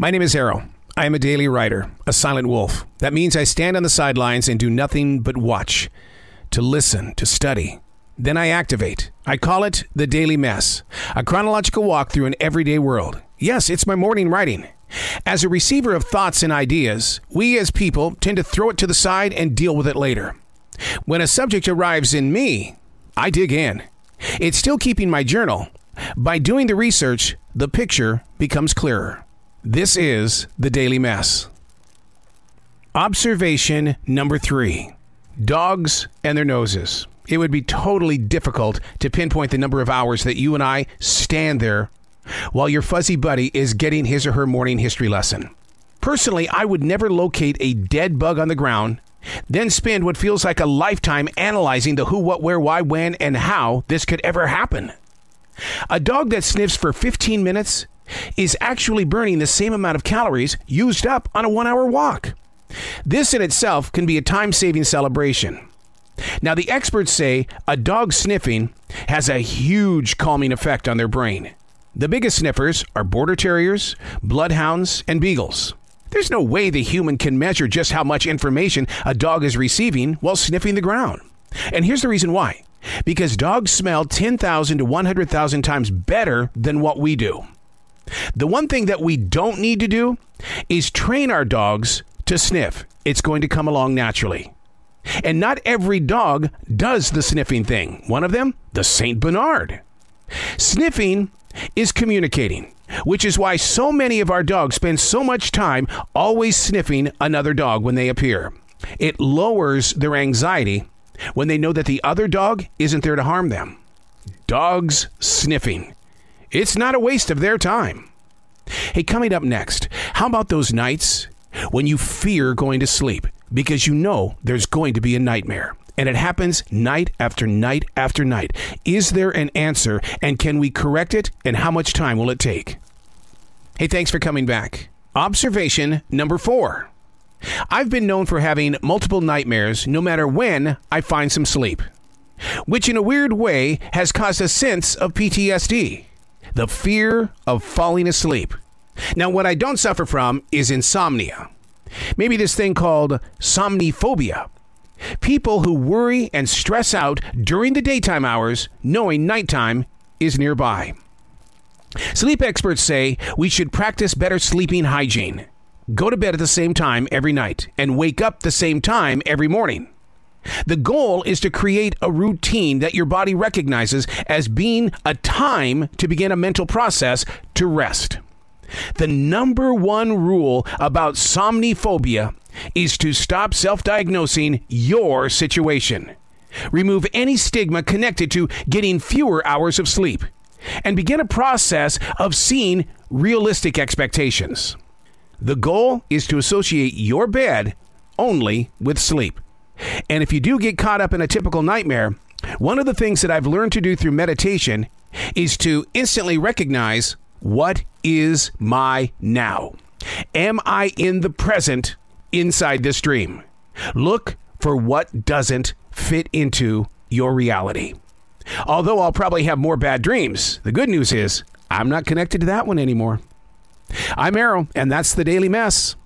My name is Arroe. I am a daily writer, a silent wolf. That means I stand on the sidelines and do nothing but watch, to listen, to study. Then I activate. I call it the Daily Mess, a chronological walk through an everyday world. Yes, it's my morning writing. As a receiver of thoughts and ideas, we as people tend to throw it to the side and deal with it later. When a subject arrives in me, I dig in. It's still keeping my journal. By doing the research, the picture becomes clearer. This is the Daily Mess. Observation number 3. Dogs and their noses. It would be totally difficult to pinpoint the number of hours that you and I stand there while your fuzzy buddy is getting his or her morning history lesson. Personally, I would never locate a dead bug on the ground, then spend what feels like a lifetime analyzing the who, what, where, why, when, and how this could ever happen. A dog that sniffs for 15 minutes is actually burning the same amount of calories used up on a 1-hour walk. This in itself can be a time-saving celebration. Now, the experts say a dog sniffing has a huge calming effect on their brain. The biggest sniffers are border terriers, bloodhounds, and beagles. There's no way the human can measure just how much information a dog is receiving while sniffing the ground. And here's the reason why. Because dogs smell 10,000 to 100,000 times better than what we do. The one thing that we don't need to do is train our dogs to sniff. It's going to come along naturally. And not every dog does the sniffing thing. One of them, the Saint Bernard. Sniffing is communicating, which is why so many of our dogs spend so much time always sniffing another dog when they appear. It lowers their anxiety when they know that the other dog isn't there to harm them. Dogs sniffing. It's not a waste of their time. Hey, coming up next, how about those nights when you fear going to sleep because you know there's going to be a nightmare? And it happens night after night after night. Is there an answer, and can we correct it, and how much time will it take? Hey, thanks for coming back. Observation number 4. I've been known for having multiple nightmares no matter when I find some sleep, which in a weird way has caused a sense of PTSD. The fear of falling asleep. Now, what I don't suffer from is insomnia. Maybe this thing called somniphobia. People who worry and stress out during the daytime hours, knowing nighttime is nearby. Sleep experts say we should practice better sleeping hygiene. Go to bed at the same time every night and wake up the same time every morning. The goal is to create a routine that your body recognizes as being a time to begin a mental process to rest. The number one rule about somniphobia is to stop self-diagnosing your situation. Remove any stigma connected to getting fewer hours of sleep and begin a process of seeing realistic expectations. The goal is to associate your bed only with sleep. And if you do get caught up in a typical nightmare, one of the things that I've learned to do through meditation is to instantly recognize, what is my now? Am I in the present inside this dream? Look for what doesn't fit into your reality. Although I'll probably have more bad dreams, the good news is I'm not connected to that one anymore. I'm Arroe, and that's the Daily Mess.